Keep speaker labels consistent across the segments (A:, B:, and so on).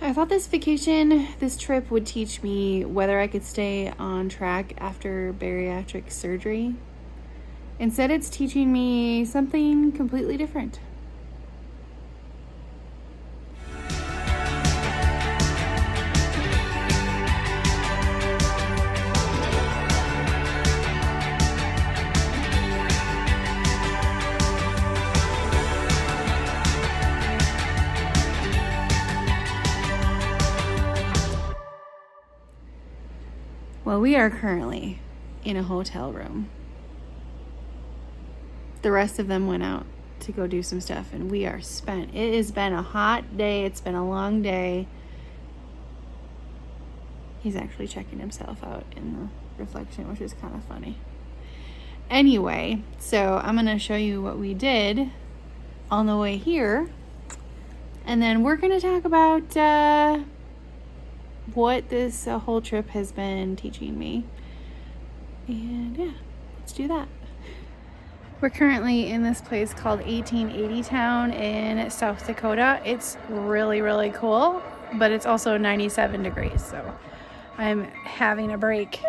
A: I thought this trip would teach me whether I could stay on track after bariatric surgery. Instead, it's teaching me something completely different. Well, we are currently in a hotel room. The rest of them went out to go do some stuff, and we are spent. It has been a hot day. It's been a long day. He's actually checking himself out in the reflection, which is kind of funny. Anyway, so I'm going to show you what we did on the way here, and then we're going to talk about what this whole trip has been teaching me. And yeah, let's do that. We're currently in this place called 1880 Town in South Dakota. It's really, really cool, but it's also 97 degrees. So I'm having a break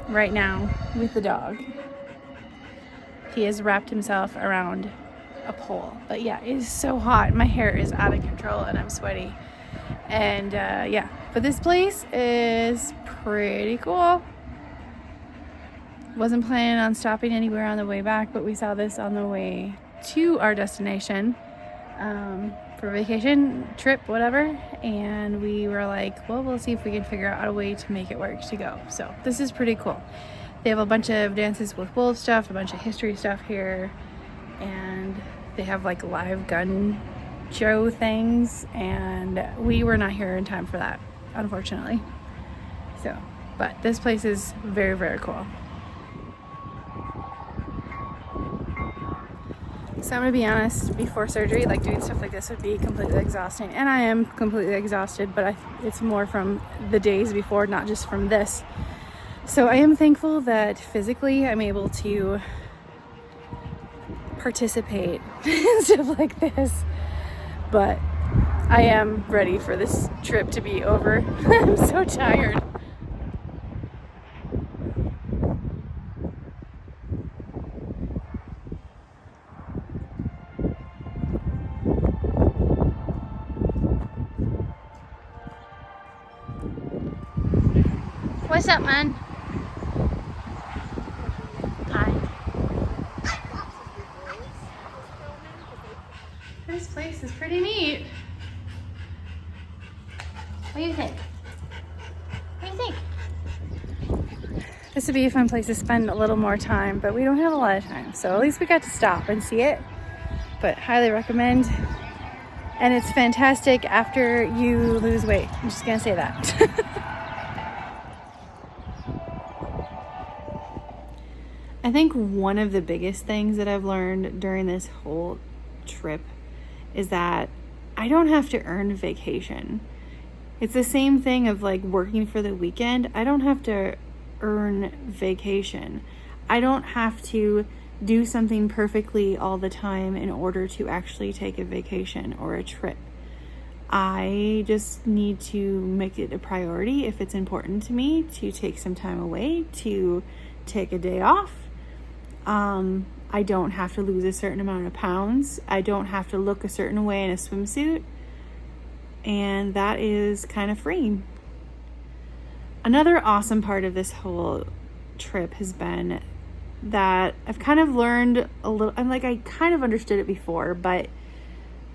A: right now with the dog. He has wrapped himself around a pole. But yeah, it is so hot. My hair is out of control and I'm sweaty. And yeah, but this place is pretty cool. Wasn't planning on stopping anywhere on the way back, but we saw this on the way to our destination for vacation, trip, whatever. And we were like, well, we'll see if we can figure out a way to make it work to go. So this is pretty cool. They have a bunch of Dances with Wolves stuff, a bunch of history stuff here. And they have like live gun show things. And we were not here in time for that, unfortunately. So, but this place is very, very cool. So I'm gonna be honest, before surgery, like doing stuff like this would be completely exhausting. And I am completely exhausted, but it's more from the days before, not just from this. So I am thankful that physically I'm able to participate in stuff like this. But I am ready for this trip to be over. I'm so tired. What's up, man? Hi. This place is pretty neat. What do you think? What do you think? This would be a fun place to spend a little more time, but we don't have a lot of time. So at least we got to stop and see it. But highly recommend. And it's fantastic after you lose weight. I'm just gonna say that. I think one of the biggest things that I've learned during this whole trip is that I don't have to earn vacation. It's the same thing of like working for the weekend. I don't have to earn vacation. I don't have to do something perfectly all the time in order to actually take a vacation or a trip. I just need to make it a priority if it's important to me to take some time away, to take a day off. I don't have to lose a certain amount of pounds. I don't have to look a certain way in a swimsuit. And that is kind of freeing. Another awesome part of this whole trip has been that I've kind of learned a little, I kind of understood it before, but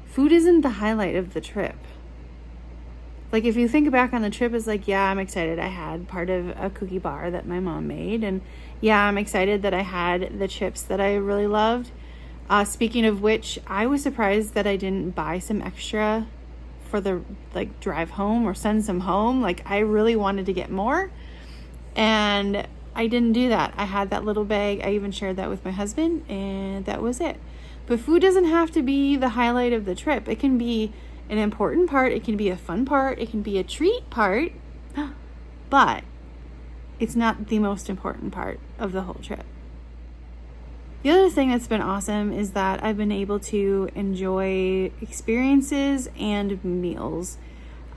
A: food isn't the highlight of the trip. Like if you think back on the trip, it's like, yeah, I'm excited I had part of a cookie bar that my mom made. And yeah, I'm excited that I had the chips that I really loved. Speaking of which, I was surprised that I didn't buy some extra for the drive home or send some home. Like I really wanted to get more and I didn't do that. I had that little bag. I even shared that with my husband and that was it. But food doesn't have to be the highlight of the trip. It can be an important part. It can be a fun part. It can be a treat part, but it's not the most important part of the whole trip. The other thing that's been awesome is that I've been able to enjoy experiences and meals.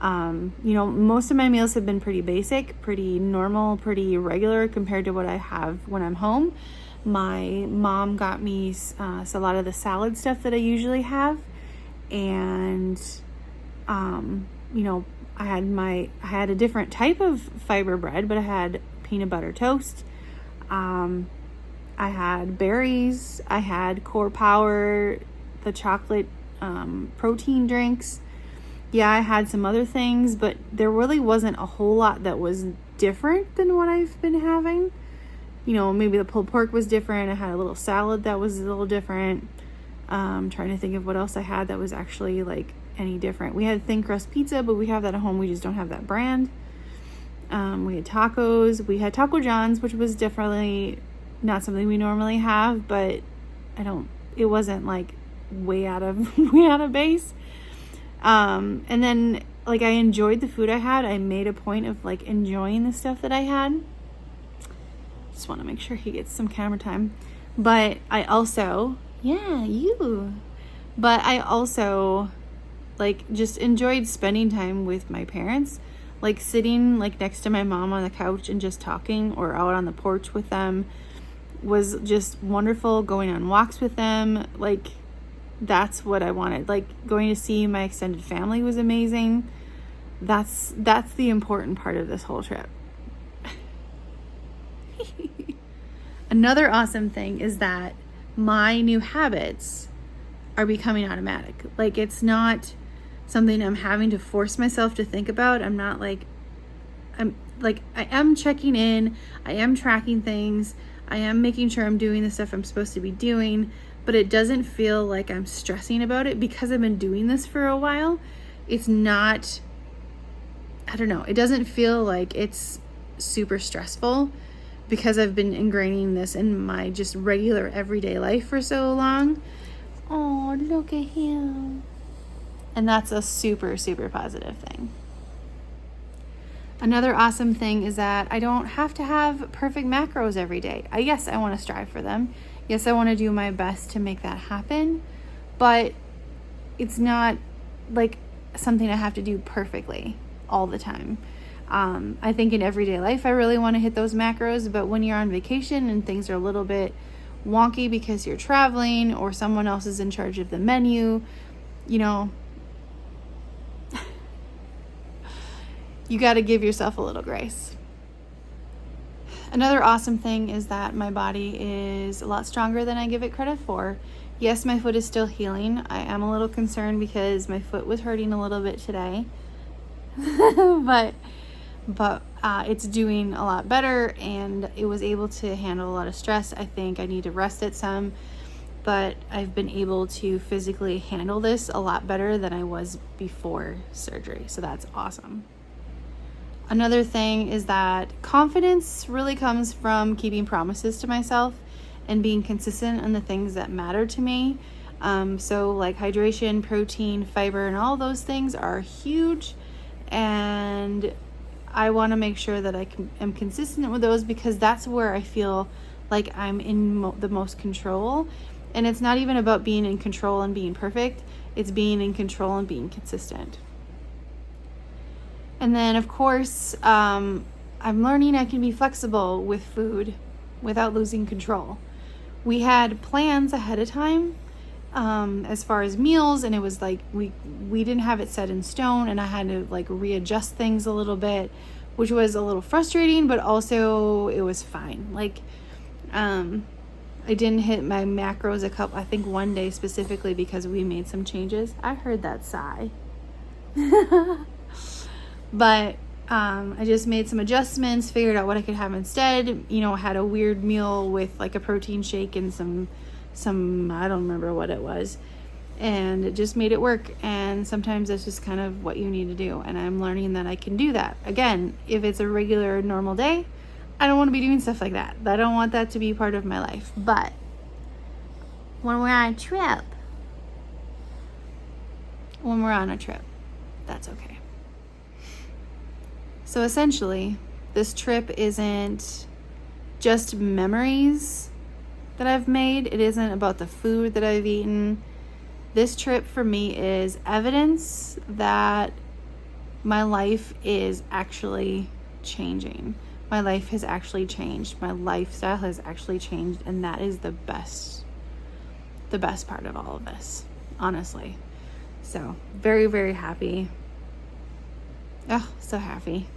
A: Most of my meals have been pretty basic, pretty normal, pretty regular compared to what I have when I'm home. My mom got me a lot of the salad stuff that I usually have. And, I had a different type of fiber bread, but I had peanut butter toast. I had berries. I had Core Power, the chocolate protein drinks. Yeah, I had some other things, but there really wasn't a whole lot that was different than what I've been having. Maybe the pulled pork was different. I had a little salad that was a little different. Trying to think of what else I had that was actually like any different. We had thin crust pizza, but we have that at home. We just don't have that brand. We had tacos. We had Taco John's, which was definitely not something we normally have, but it wasn't like way out of base. And then like I enjoyed the food I had. I made a point of like enjoying the stuff that I had. Just want to make sure he gets some camera time. But I also, like just enjoyed spending time with my parents, like sitting like next to my mom on the couch and just talking, or out on the porch with them was just wonderful. Going on walks with them, like that's what I wanted. Like going to see my extended family was amazing. That's the important part of this whole trip. Another awesome thing is that my new habits are becoming automatic. Like it's not something I'm having to force myself to think about. I am checking in, I am tracking things, I am making sure I'm doing the stuff I'm supposed to be doing, but it doesn't feel like I'm stressing about it because I've been doing this for a while. It's not, it doesn't feel like it's super stressful because I've been ingraining this in my just regular everyday life for so long. Oh, look at him. And that's a super, super positive thing. Another awesome thing is that I don't have to have perfect macros every day. Yes, I want to strive for them. Yes, I want to do my best to make that happen, but it's not like something I have to do perfectly all the time. I think in everyday life, I really want to hit those macros, but when you're on vacation and things are a little bit wonky because you're traveling or someone else is in charge of the menu, you got to give yourself a little grace. Another awesome thing is that my body is a lot stronger than I give it credit for. Yes, my foot is still healing. I am a little concerned because my foot was hurting a little bit today, but it's doing a lot better, and it was able to handle a lot of stress. I think I need to rest it some, but I've been able to physically handle this a lot better than I was before surgery. So that's awesome. Another thing is that confidence really comes from keeping promises to myself and being consistent on the things that matter to me. So like hydration, protein, fiber, and all those things are huge. And I want to make sure that I am consistent with those because that's where I feel like I'm in the most control. And it's not even about being in control and being perfect. It's being in control and being consistent. And then, of course, I'm learning I can be flexible with food without losing control. We had plans ahead of time as far as meals, and it was like we didn't have it set in stone, and I had to like readjust things a little bit, which was a little frustrating, but also it was fine. Like I didn't hit my macros I think one day specifically because we made some changes. I heard that sigh. But I just made some adjustments, figured out what I could have instead. I had a weird meal with like a protein shake and some I don't remember what it was. And it just made it work. And sometimes that's just kind of what you need to do. And I'm learning that I can do that. Again, if it's a regular, normal day, I don't want to be doing stuff like that. I don't want that to be part of my life. But when we're on a trip, that's okay. So essentially, this trip isn't just memories that I've made. It isn't about the food that I've eaten. This trip for me is evidence that my life is actually changing. My life has actually changed. My lifestyle has actually changed, and that is the best part of all of this, honestly. So very, very happy. Oh, so happy.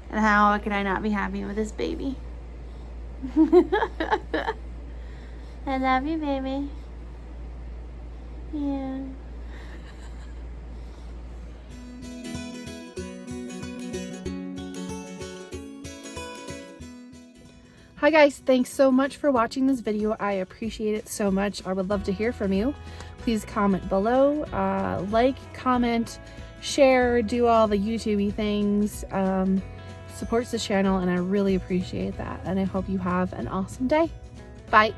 A: And how could I not be happy with this baby? I love you, baby. Yeah. Hi guys, thanks so much for watching this video. I appreciate it so much. I would love to hear from you. Please comment below, like, comment, share, do all the YouTube-y things. Supports the channel, and I really appreciate that. And I hope you have an awesome day. Bye.